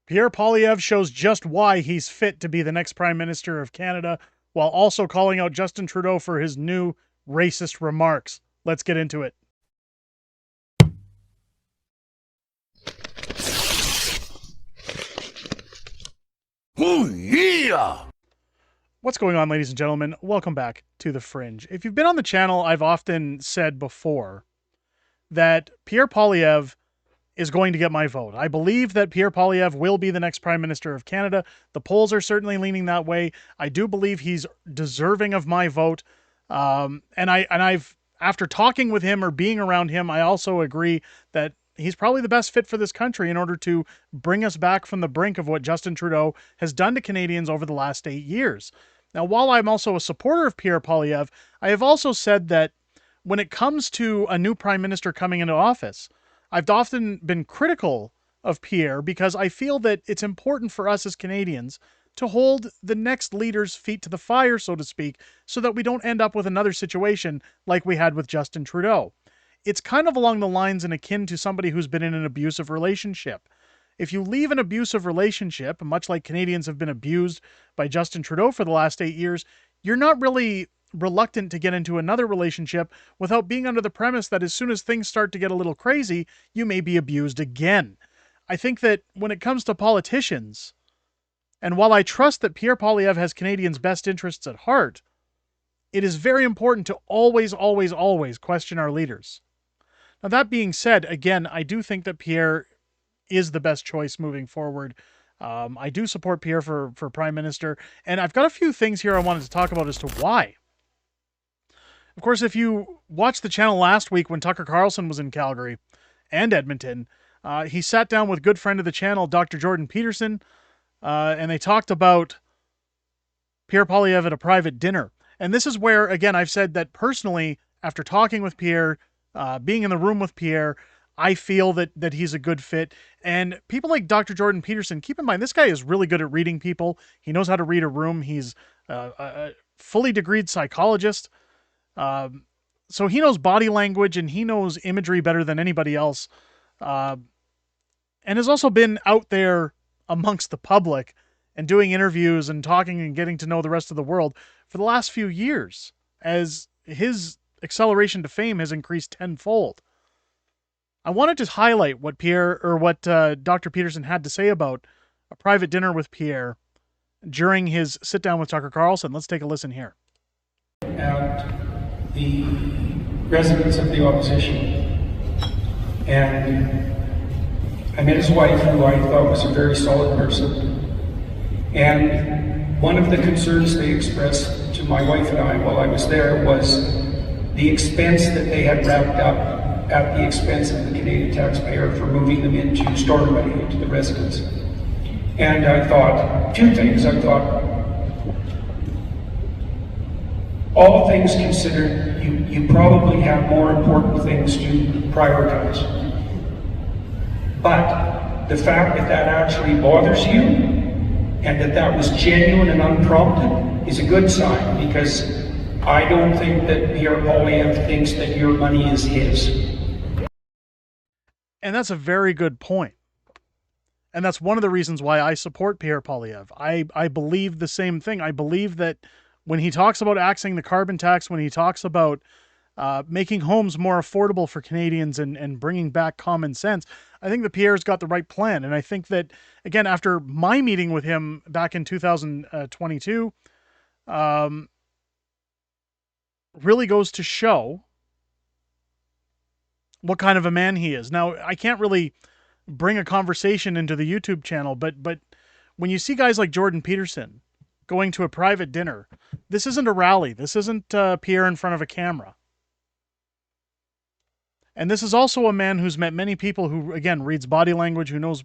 Pierre Poilievre shows just why he's fit to be the next Prime Minister of Canada, while also calling out Justin Trudeau for his new racist remarks. Let's get into it. Oh, yeah! What's going on, ladies and gentlemen? Welcome back to The Fringe. If you've been on the channel, I've often said before that Pierre Poilievre is going to get my vote. I believe that Pierre Poilievre will be the next Prime Minister of Canada. The polls are certainly leaning that way. I do believe he's deserving of my vote. I've after talking with him or being around him, I also agree that he's probably the best fit for this country in order to bring us back from the brink of what Justin Trudeau has done to Canadians over the last 8 years. Now, while I'm also a supporter of Pierre Poilievre, I have also said that when it comes to a new Prime Minister coming into office, I've often been critical of Pierre because I feel that it's important for us as Canadians to hold the next leader's feet to the fire, so to speak, so that we don't end up with another situation like we had with Justin Trudeau. It's kind of along the lines and akin to somebody who's been in an abusive relationship. If you leave an abusive relationship, much like Canadians have been abused by Justin Trudeau for the last 8 years, you're not really reluctant to get into another relationship without being under the premise that as soon as things start to get a little crazy, you may be abused again. I think that when it comes to politicians, and while I trust that Pierre Poilievre has Canadians' best interests at heart, it is very important to always, always, always question our leaders. Now, that being said, again, I do think that Pierre is the best choice moving forward. I do support Pierre for Prime Minister, and I've got a few things here I wanted to talk about as to why. Of course, if you watched the channel last week when Tucker Carlson was in Calgary and Edmonton, he sat down with good friend of the channel, Dr. Jordan Peterson, and they talked about Pierre Poilievre at a private dinner. And this is where, again, I've said that personally, after talking with Pierre, being in the room with Pierre, I feel that he's a good fit. And people like Dr. Jordan Peterson, keep in mind, this guy is really good at reading people. He knows how to read a room. He's a fully degreed psychologist. So he knows body language and he knows imagery better than anybody else. And has also been out there amongst the public and doing interviews and talking and getting to know the rest of the world for the last few years as his acceleration to fame has increased tenfold. I wanted to highlight what Dr. Peterson had to say about a private dinner with Pierre during his sit down with Tucker Carlson. Let's take a listen here. At the residence of the opposition, and I met his wife, who I thought was a very solid person. And one of the concerns they expressed to my wife and I while I was there was the expense that they had wrapped up at the expense of the Canadian taxpayer for moving them into Stornoway, into the residence. And I thought, two things. I thought, all things considered, you probably have more important things to prioritize. But the fact that that actually bothers you and that was genuine and unprompted is a good sign, because I don't think that Pierre Poilievre thinks that your money is his. And that's a very good point. And that's one of the reasons why I support Pierre Poilievre. I believe the same thing. I believe that when he talks about axing the carbon tax, when he talks about making homes more affordable for Canadians and bringing back common sense, I think that Pierre's got the right plan. And I think that, again, after my meeting with him back in 2022, really goes to show what kind of a man he is. Now, I can't really bring a conversation into the YouTube channel, but when you see guys like Jordan Peterson going to a private dinner, this isn't a rally. This isn't Pierre in front of a camera. And this is also a man who's met many people, who, again, reads body language, who knows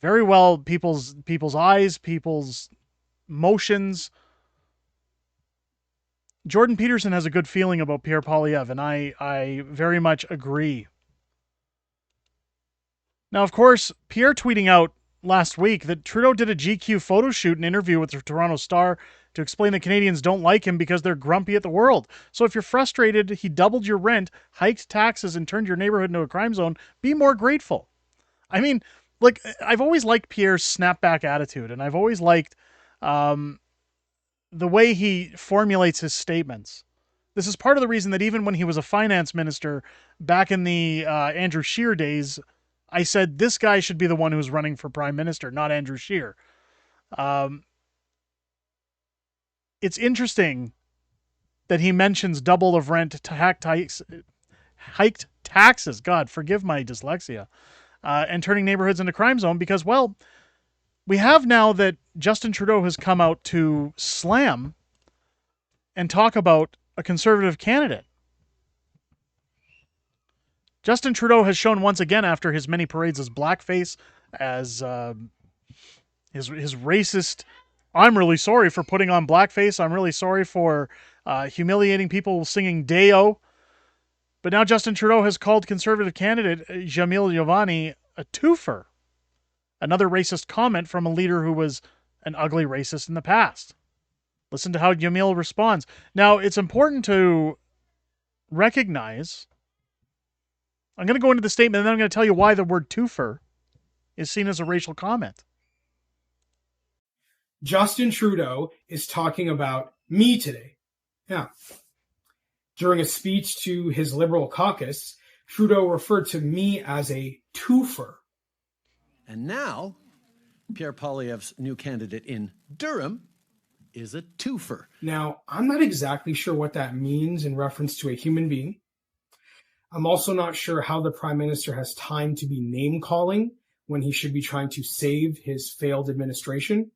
very well people's eyes, people's motions. Jordan Peterson has a good feeling about Pierre Poilievre, and I very much agree. Now, of course, Pierre tweeting out last week that Trudeau did a GQ photo shoot and interview with the Toronto Star to explain that Canadians don't like him because they're grumpy at the world. So if you're frustrated, he doubled your rent, hiked taxes, and turned your neighborhood into a crime zone, be more grateful. I mean, like, I've always liked Pierre's snapback attitude, and I've always liked um, the way he formulates his statements. This is part of the reason that even when he was a finance minister back in the Andrew Scheer days, I said this guy should be the one who's running for prime minister, not Andrew Scheer. Um, it's interesting that he mentions double of rent to hiked taxes. God, forgive my dyslexia. And turning neighborhoods into crime zone because, well, we have now that Justin Trudeau has come out to slam and talk about a conservative candidate. Justin Trudeau has shown once again after his many parades as blackface, as his racist. I'm really sorry for putting on blackface. I'm really sorry for humiliating people singing Deo. But now Justin Trudeau has called conservative candidate Jamil Yovani a twofer. Another racist comment from a leader who was an ugly racist in the past. Listen to how Jamil responds. Now, it's important to recognize, I'm going to go into the statement and then I'm going to tell you why the word twofer is seen as a racial comment. Justin Trudeau is talking about me today. Yeah. During a speech to his Liberal caucus, Trudeau referred to me as a twofer. And now, Pierre Poilievre's new candidate in Durham is a twofer. Now, I'm not exactly sure what that means in reference to a human being. I'm also not sure how the Prime Minister has time to be name-calling when he should be trying to save his failed administration.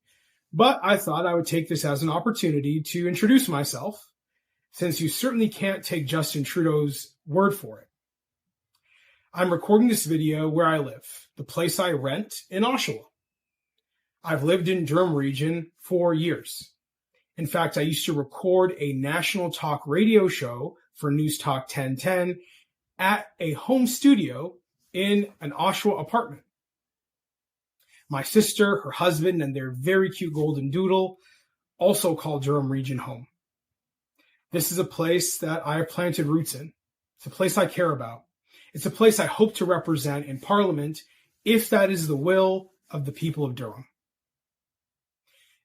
But I thought I would take this as an opportunity to introduce myself, since you certainly can't take Justin Trudeau's word for it. I'm recording this video where I live, the place I rent in Oshawa. I've lived in Durham region for years. In fact, I used to record a national talk radio show for News Talk 1010 at a home studio in an Oshawa apartment. My sister, her husband, and their very cute golden doodle also call Durham region home. This is a place that I have planted roots in. It's a place I care about. It's a place I hope to represent in Parliament if that is the will of the people of Durham.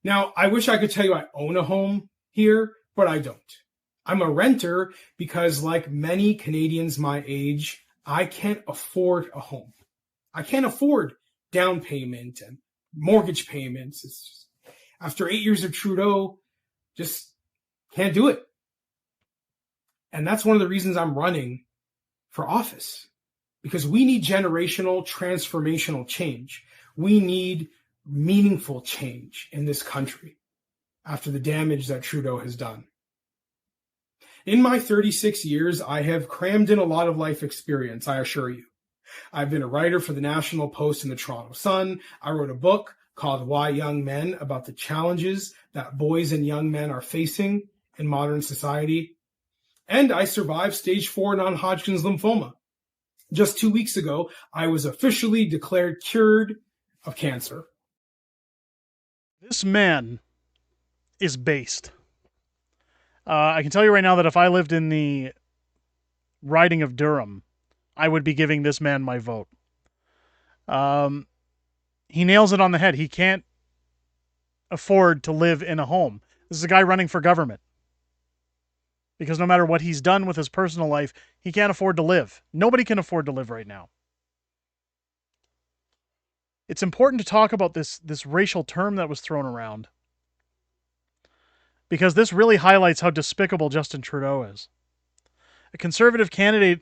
Now, I wish I could tell you I own a home here, but I don't. I'm a renter because, like many Canadians my age, I can't afford a home. I can't afford down payment and mortgage payments. It's just, after 8 years of Trudeau, just can't do it. And that's one of the reasons I'm running for office, because we need generational, transformational change. We need meaningful change in this country after the damage that Trudeau has done. In my 36 years, I have crammed in a lot of life experience, I assure you. I've been a writer for the National Post and the Toronto Sun. I wrote a book called Why Young Men, about the challenges that boys and young men are facing in modern society. And I survived stage 4 non-Hodgkin's lymphoma. Just 2 weeks ago, I was officially declared cured of cancer. This man is based. I can tell you right now that if I lived in the riding of Durham, I would be giving this man my vote. He nails it on the head. He can't afford to live in a home. This is a guy running for government. Because no matter what he's done with his personal life, he can't afford to live. Nobody can afford to live right now. It's important to talk about this racial term that was thrown around, because this really highlights how despicable Justin Trudeau is. A conservative candidate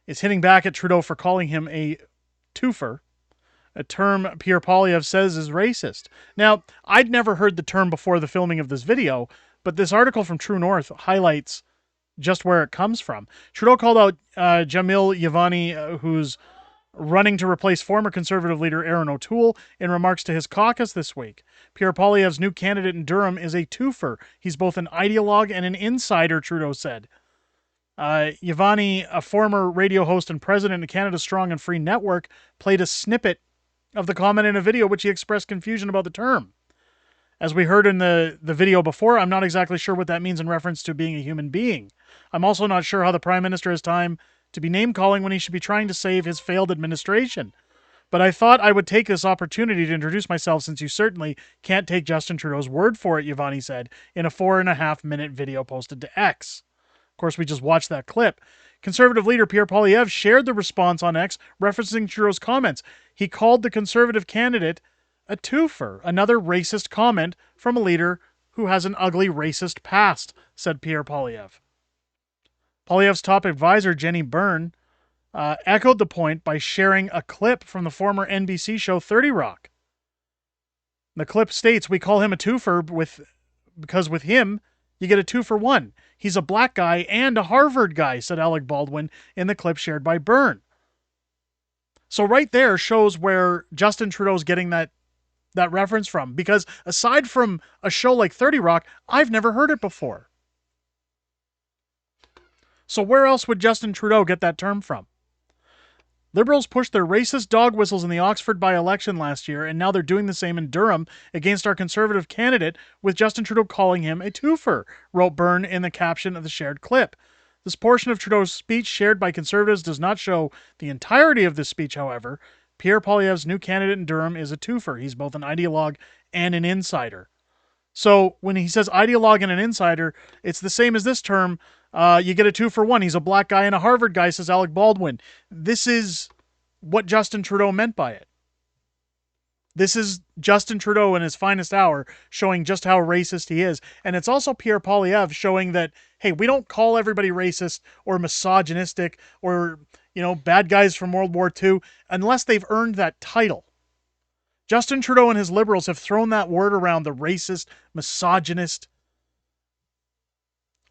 is hitting back at Trudeau for calling him a twofer, a term Pierre Poilievre says is racist. Now, I'd never heard the term before the filming of this video, but this article from True North highlights just where it comes from. Trudeau called out Jamil Yovani, who's running to replace former Conservative leader Aaron O'Toole, in remarks to his caucus this week. Pierre Poilievre's new candidate in Durham is a twofer. He's both an ideologue and an insider, Trudeau said. Yovani, a former radio host and president of Canada Strong and Free Network, played a snippet of the comment in a video which he expressed confusion about the term. As we heard in the video before, I'm not exactly sure what that means in reference to being a human being. I'm also not sure how the Prime Minister has time to be name-calling when he should be trying to save his failed administration. But I thought I would take this opportunity to introduce myself since you certainly can't take Justin Trudeau's word for it, Yvonne said in a 4.5-minute video posted to X. Of course, we just watched that clip. Conservative leader Pierre Poilievre shared the response on X, referencing Trudeau's comments. He called the Conservative candidate a twofer, another racist comment from a leader who has an ugly racist past, said Pierre Poilievre. Poilievre's top advisor, Jenny Byrne, echoed the point by sharing a clip from the former NBC show 30 Rock. The clip states, "We call him a twofer because with him, you get a 2-for-1. He's a black guy and a Harvard guy," said Alec Baldwin in the clip shared by Byrne. So right there shows where Justin Trudeau's getting that reference from, because aside from a show like 30 Rock, I've never heard it before. So where else would Justin Trudeau get that term from? Liberals pushed their racist dog whistles in the Oxford by-election last year, and now they're doing the same in Durham against our Conservative candidate, with Justin Trudeau calling him a twofer, wrote Byrne in the caption of the shared clip. This portion of Trudeau's speech shared by Conservatives does not show the entirety of this speech, however. Pierre Poilievre's new candidate in Durham is a twofer. He's both an ideologue and an insider. So when he says ideologue and an insider, it's the same as this term. You get a 2-for-1. He's a black guy and a Harvard guy, says Alec Baldwin. This is what Justin Trudeau meant by it. This is Justin Trudeau in his finest hour, showing just how racist he is. And it's also Pierre Poilievre showing that, hey, we don't call everybody racist or misogynistic or, bad guys from World War II unless they've earned that title. Justin Trudeau and his Liberals have thrown that word around, the racist, misogynist,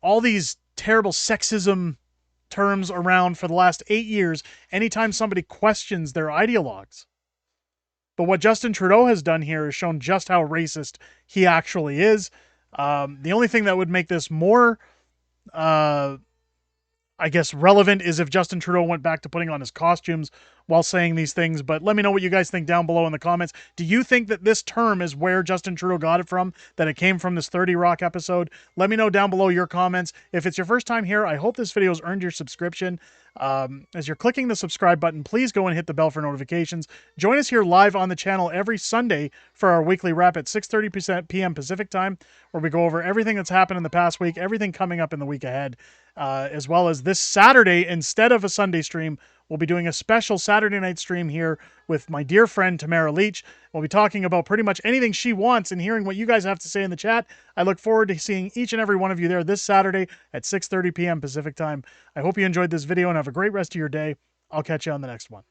all these terrible sexism terms around for the last 8 years anytime somebody questions their ideologues. But what Justin Trudeau has done here is shown just how racist he actually is. The only thing that would make this more, relevant is if Justin Trudeau went back to putting on his costumes while saying these things. But let me know what you guys think down below in the comments. Do you think that this term is where Justin Trudeau got it from, that it came from this 30 Rock episode? Let me know down below your comments. If it's your first time here, I hope this video has earned your subscription. As you're clicking the subscribe button, please go and hit the bell for notifications. Join us here live on the channel every Sunday for our weekly wrap at 6:30 p.m. Pacific time, where we go over everything that's happened in the past week, everything coming up in the week ahead, as well as this Saturday, instead of a Sunday stream, we'll be doing a special Saturday night stream here with my dear friend Tamara Leach. We'll be talking about pretty much anything she wants and hearing what you guys have to say in the chat. I look forward to seeing each and every one of you there this Saturday at 6:30 p.m. Pacific time. I hope you enjoyed this video and have a great rest of your day. I'll catch you on the next one.